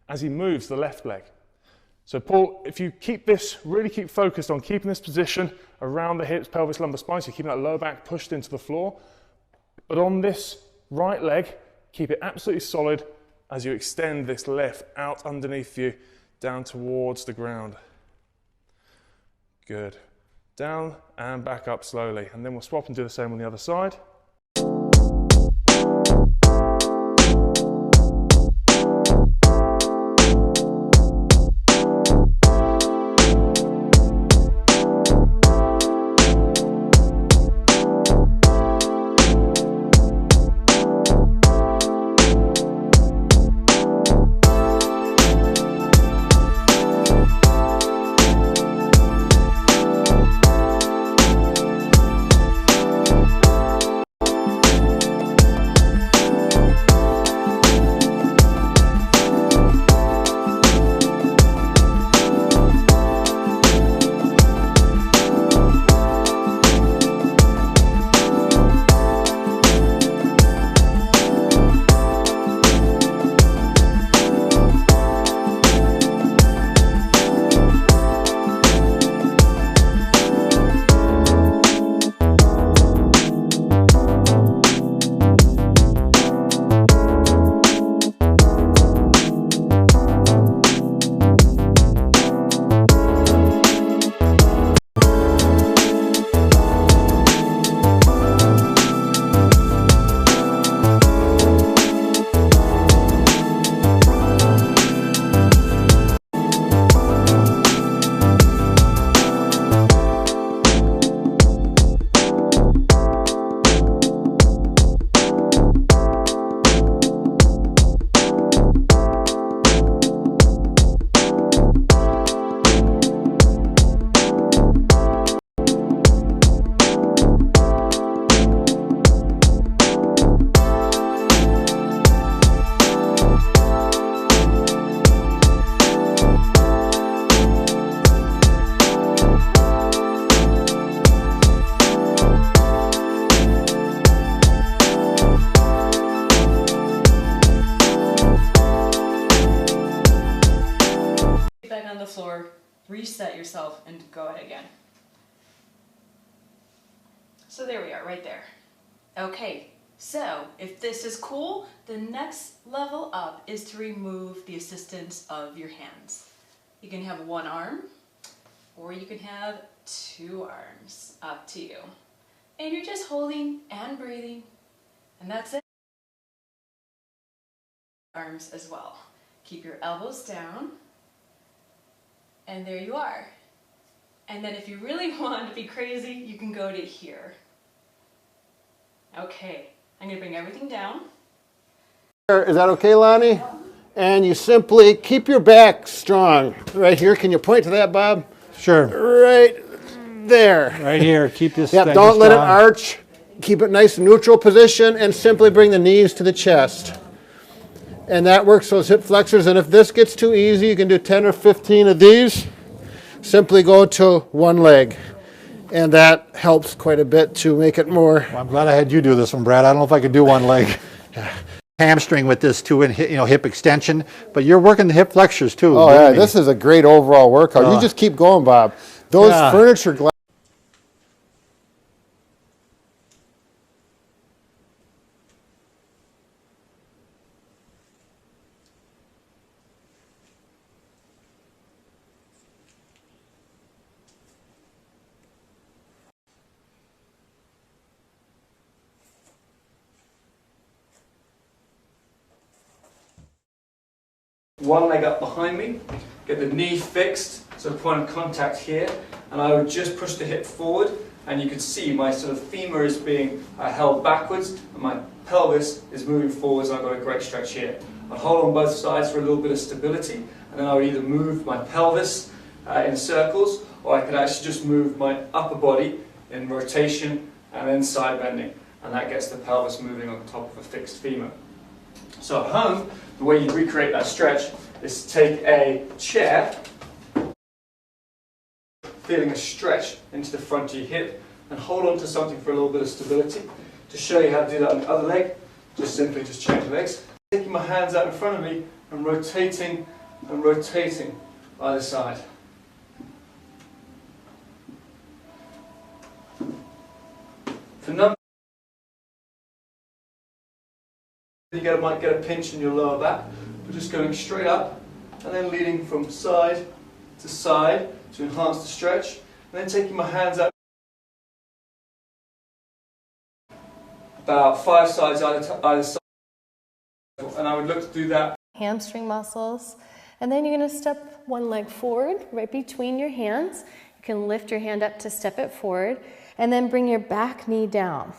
as he moves the left leg. So Paul, if you keep this, really keep focused on keeping this position around the hips, pelvis, lumbar spine, so you're keeping that lower back pushed into the floor. But on this right leg, keep it absolutely solid as you extend this left out underneath you, down towards the ground. Good. Down and back up slowly. And then we'll swap and do the same on the other side. The floor, reset yourself, and go ahead again. So there we are, right there. Okay, so if this is cool, the next level up is to remove the assistance of your hands. You can have one arm, or you can have two arms, up to you. And you're just holding and breathing, and that's it. Arms as well. Keep your elbows down. And there you are. And then if you really want to be crazy, you can go to here. Okay, I'm going to bring everything down. Is that okay, Lonnie? And you simply keep your back strong. Right here. Can you point to that, Bob? Sure. Right there. Right here. Keep this. Yep, don't let it arch. Keep it nice and neutral position and simply bring the knees to the chest. And that works those hip flexors. And if this gets too easy, you can do 10 or 15 of these. Simply go to one leg. And that helps quite a bit to make it more. Well, I'm glad I had you do this one, Brad. I don't know if I could do one leg. Hamstring with this too, and hip extension. But you're working the hip flexors too. Oh yeah, this is a great overall workout. You just keep going, Bob. Those furniture glass. One leg up behind me, get the knee fixed, so point of contact here, and I would just push the hip forward, and you can see my sort of femur is being held backwards, and my pelvis is moving forwards, and I've got a great stretch here. I'd hold on both sides for a little bit of stability, and then I would either move my pelvis in circles, or I could actually just move my upper body in rotation and then side bending, and that gets the pelvis moving on top of a fixed femur. So at home, the way you recreate that stretch is to take a chair, feeling a stretch into the front of your hip, and hold on to something for a little bit of stability. To show you how to do that on the other leg, just simply change legs. Taking my hands out in front of me and rotating either side. For number, you might get a pinch in your lower back, but just going straight up and then leading from side to enhance the stretch, and then taking my hands out about 5 sides either side, and I would look to do that. Hamstring muscles, and then you're going to step one leg forward right between your hands. You can lift your hand up to step it forward, and then bring your back knee down.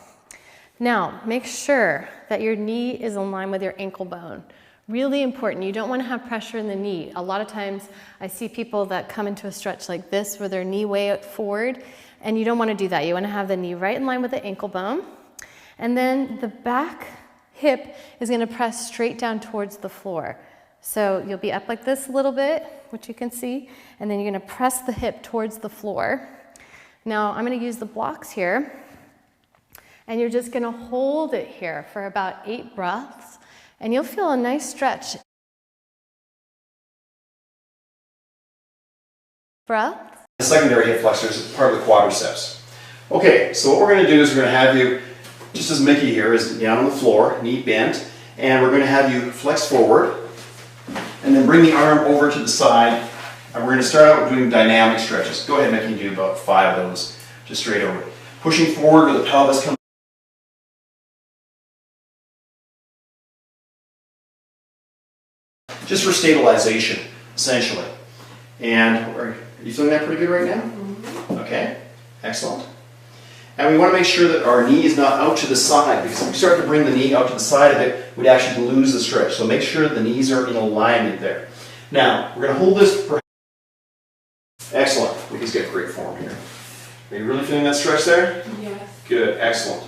Now, make sure that your knee is in line with your ankle bone. Really important. You don't want to have pressure in the knee. A lot of times I see people that come into a stretch like this where their knee way forward, and you don't want to do that. You want to have the knee right in line with the ankle bone, and then the back hip is going to press straight down towards the floor. So you'll be up like this a little bit, which you can see, and then you're going to press the hip towards the floor. Now I'm going to use the blocks here, and you're just going to hold it here for about 8 breaths, and you'll feel a nice stretch. Breath. The secondary hip flexors is part of the quadriceps. Okay, so what we're going to do is we're going to have you, just as Mickey here is down on the floor, knee bent, and we're going to have you flex forward, and then bring the arm over to the side, and we're going to start out with doing dynamic stretches. Go ahead, Mickey, and do about 5 of those, just straight over. Pushing forward with the pelvis coming. Just for stabilization, essentially. And are you feeling that pretty good right now? Mm-hmm. Okay, excellent. And we want to make sure that our knee is not out to the side, because if we start to bring the knee out to the side of it, we'd actually lose the stretch. So make sure the knees are in alignment there. Now, we're going to hold this for... Excellent. He's got great form here. Are you really feeling that stretch there? Yes. Good, excellent.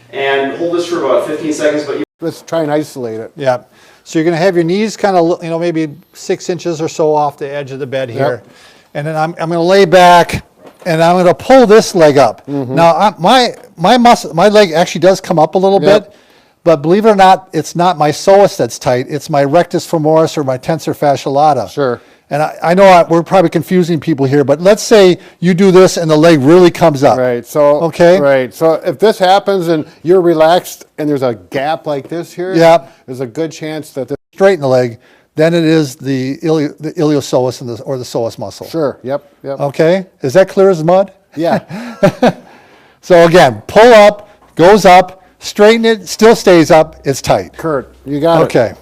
And hold this for about 15 seconds, but Let's try and isolate it. Yeah. So you're going to have your knees kind of, you know, maybe 6 inches or so off the edge of the bed here. Yep. And then I'm going to lay back, and I'm going to pull this leg up. Mm-hmm. Now, my leg actually does come up a little Yep. bit, but believe it or not, it's not my psoas that's tight. It's my rectus femoris or my tensor fasciae lata. Sure. And I know we're probably confusing people here, but let's say you do this and the leg really comes up. Right. So Okay. Right. So if this happens and you're relaxed and there's a gap like this here, Yep. there's a good chance that Straighten the leg, then it is the iliopsoas and or the psoas muscle. sure. Yep. Yep. Okay, is that clear as mud? Yeah. So again, pull up, goes up, straighten it, still stays up, it's tight. Kurt, you got it. Okay.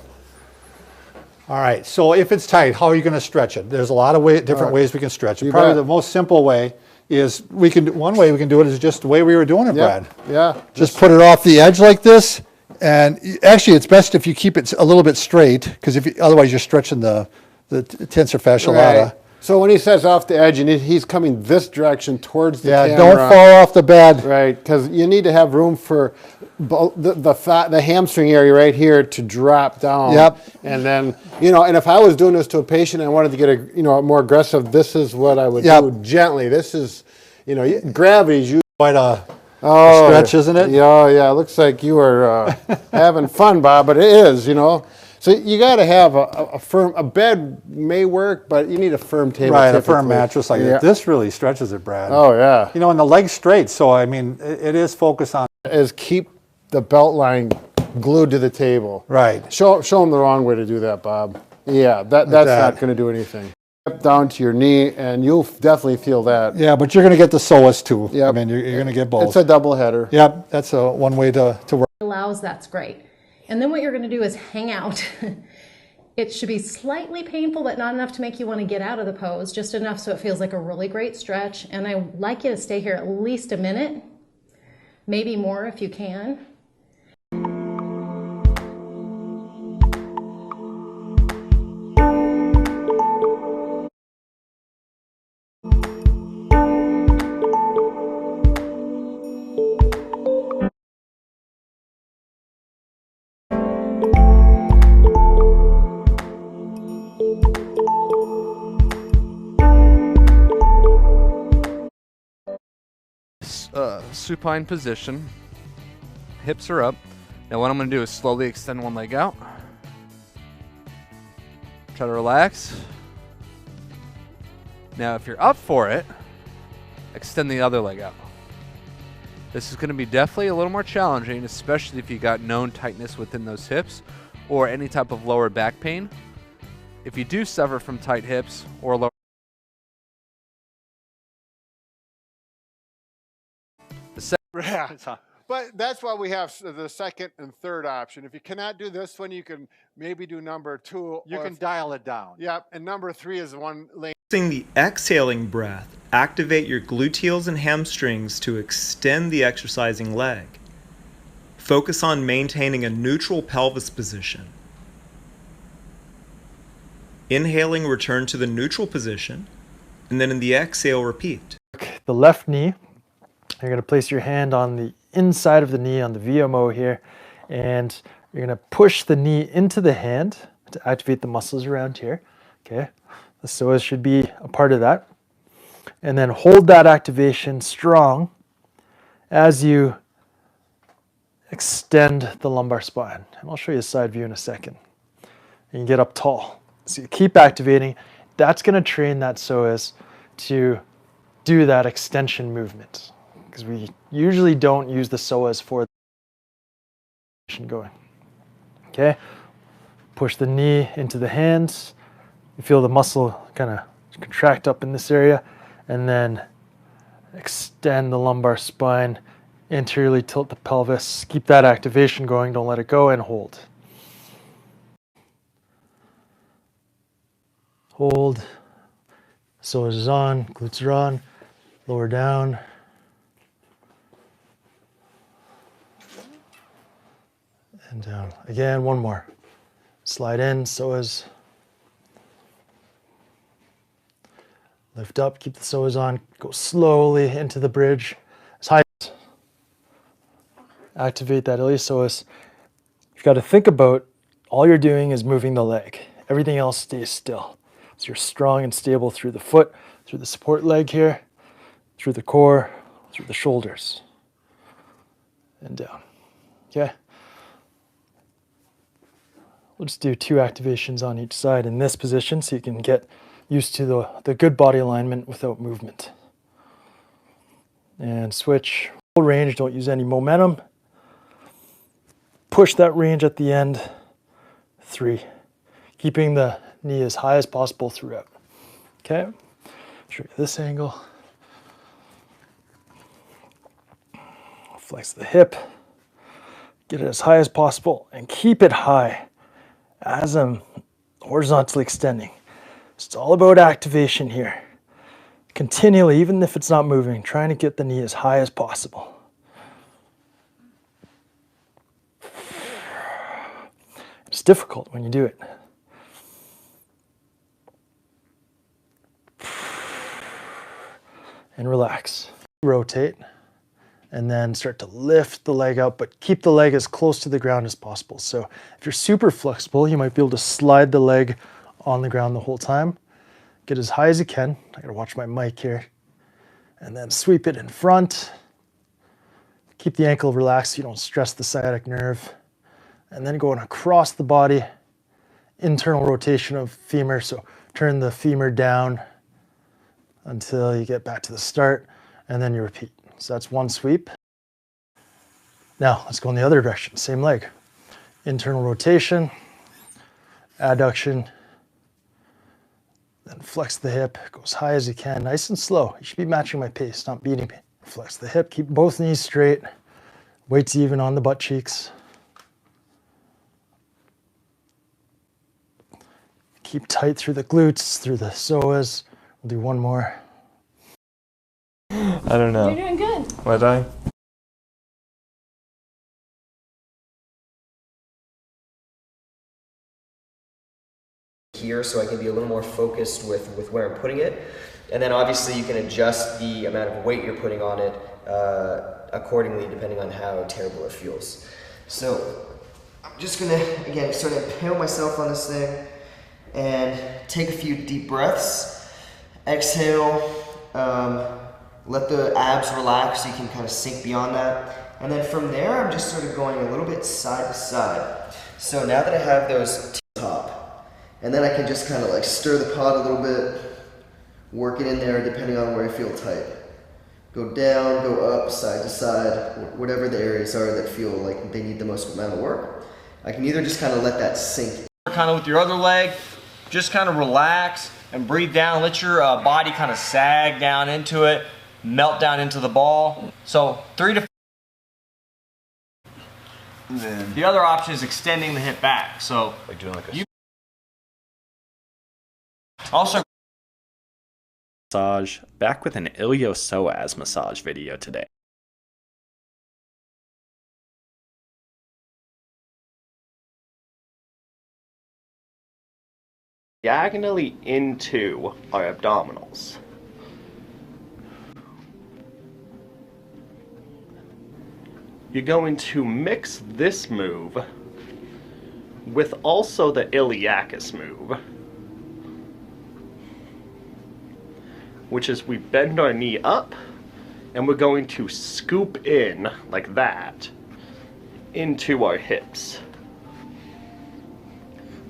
All right, so if it's tight, how are you going to stretch it? There's a lot of different ways we can stretch it. You Probably bet. the most simple way is one way we can do it is just the way we were doing it, Brad. Yeah. Just put it off the edge like this, and actually it's best if you keep it a little bit straight, because otherwise you're stretching the tensor fasciae lata. Right. So when he says off the edge, and he's coming this direction towards the Yeah, camera. don't fall off the bed. Right, because you need to have room for the hamstring area right here to drop down. Yep. And then, and if I was doing this to a patient and I wanted to get a more aggressive, this is what I would Yep. do gently. This is, gravity's usually Quite a stretch, isn't it? Yeah, yeah. It looks like you are having fun, Bob, but it is, So you got to have a bed may work, but you need a firm table. Right, a firm typically. mattress like Yeah. that. This really stretches it, Brad. Oh, yeah. And the leg's straight, so I mean, it is focused on. Is keep the belt line glued to the table. Right. Show them the wrong way to do that, Bob. Yeah, that's that. not going to do anything. Step down to your knee, and you'll definitely feel that. Yeah, but you're going to get the psoas too. Yep. I mean, you're going to get both. It's a double header. Yep, that's one way to work. Allows, that's great. And then what you're going to do is hang out. It should be slightly painful, but not enough to make you want to get out of the pose, just enough so it feels like a really great stretch. And I like you to stay here at least a minute, maybe more if you can. Supine position. Hips are up. Now what I'm going to do is slowly extend one leg out. Try to relax. Now, if you're up for it, extend the other leg out. This is going to be definitely a little more challenging, especially if you got known tightness within those hips or any type of lower back pain. If you do suffer from tight hips or lower, But that's why we have the second and third option. If you cannot do this one, you can maybe do number 2. You can dial it down. Yep, and number 3 is the one lane. Using the exhaling breath, activate your gluteals and hamstrings to extend the exercising leg. Focus on maintaining a neutral pelvis position. Inhaling, return to the neutral position, and then in the exhale, repeat. The left knee, you're going to place your hand on the inside of the knee on the VMO here, and you're going to push the knee into the hand to activate the muscles around here. Okay, the psoas should be a part of that. And then hold that activation strong as you extend the lumbar spine. And I'll show you a side view in a second. And you get up tall. So you keep activating. That's going to train that psoas to do that extension movement, because we usually don't use the psoas for the going. Okay, push the knee into the hands. You feel the muscle kind of contract up in this area, and then extend the lumbar spine, anteriorly tilt the pelvis, keep that activation going, don't let it go, and hold. Hold, psoas is on, glutes are on, lower down. And down. Again, one more. Slide in, psoas. Lift up, keep the psoas on, go slowly into the bridge. As high as activate that iliopsoas. You've got to think about all you're doing is moving the leg. Everything else stays still. So you're strong and stable through the foot, through the support leg here, through the core, through the shoulders, and down. Okay? We'll just do 2 activations on each side in this position so you can get used to the good body alignment without movement. And switch. Full range, don't use any momentum. Push that range at the end. 3. Keeping the knee as high as possible throughout. Okay? Show you this angle. Flex the hip. Get it as high as possible and keep it high as I'm horizontally extending. It's all about activation here. Continually, even if it's not moving, trying to get the knee as high as possible. It's difficult when you do it. And relax. Rotate, and then start to lift the leg up, but keep the leg as close to the ground as possible. So if you're super flexible, you might be able to slide the leg on the ground the whole time. Get as high as you can. I gotta watch my mic here. And then sweep it in front. Keep the ankle relaxed so you don't stress the sciatic nerve. And then going across the body, internal rotation of femur. So turn the femur down until you get back to the start, and then you repeat. So that's one sweep. Now let's go in the other direction, same leg. Internal rotation, adduction, then flex the hip, go as high as you can, nice and slow. You should be matching my pace, not beating me. Flex the hip, keep both knees straight, weights even on the butt cheeks. Keep tight through the glutes, through the psoas. We'll do one more. I don't know. You're doing good. Was I? Here, so I can be a little more focused with where I'm putting it. And then obviously you can adjust the amount of weight you're putting on it accordingly, depending on how terrible it feels. So I'm just gonna, again, sort of impale myself on this thing and take a few deep breaths. Exhale, let the abs relax so you can kind of sink beyond that. And then from there, I'm just sort of going a little bit side to side. So now that I have those top, And then I can just kind of like stir the pot a little bit, work it in there depending on where I feel tight. Go down, go up, side to side, whatever the areas are that feel like they need the most amount of work. I can either just kind of let that sink. Kind of with your other leg, just kind of relax and breathe down. Let your body kind of sag down into it, melt down into the ball. So 3 to 5. The other option is extending the hip back. So Like doing like a also massage, back with an iliopsoas massage video today. Diagonally into our abdominals. You're going to mix this move with also the iliacus move, which is we bend our knee up and we're going to scoop in like that into our hips.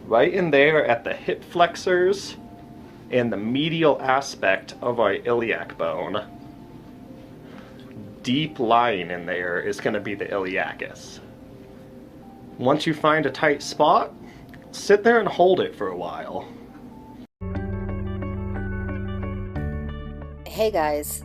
Right in there at the hip flexors and the medial aspect of our iliac bone. Deep lying in there is going to be the iliacus. Once you find a tight spot, sit there and hold it for a while. Hey guys,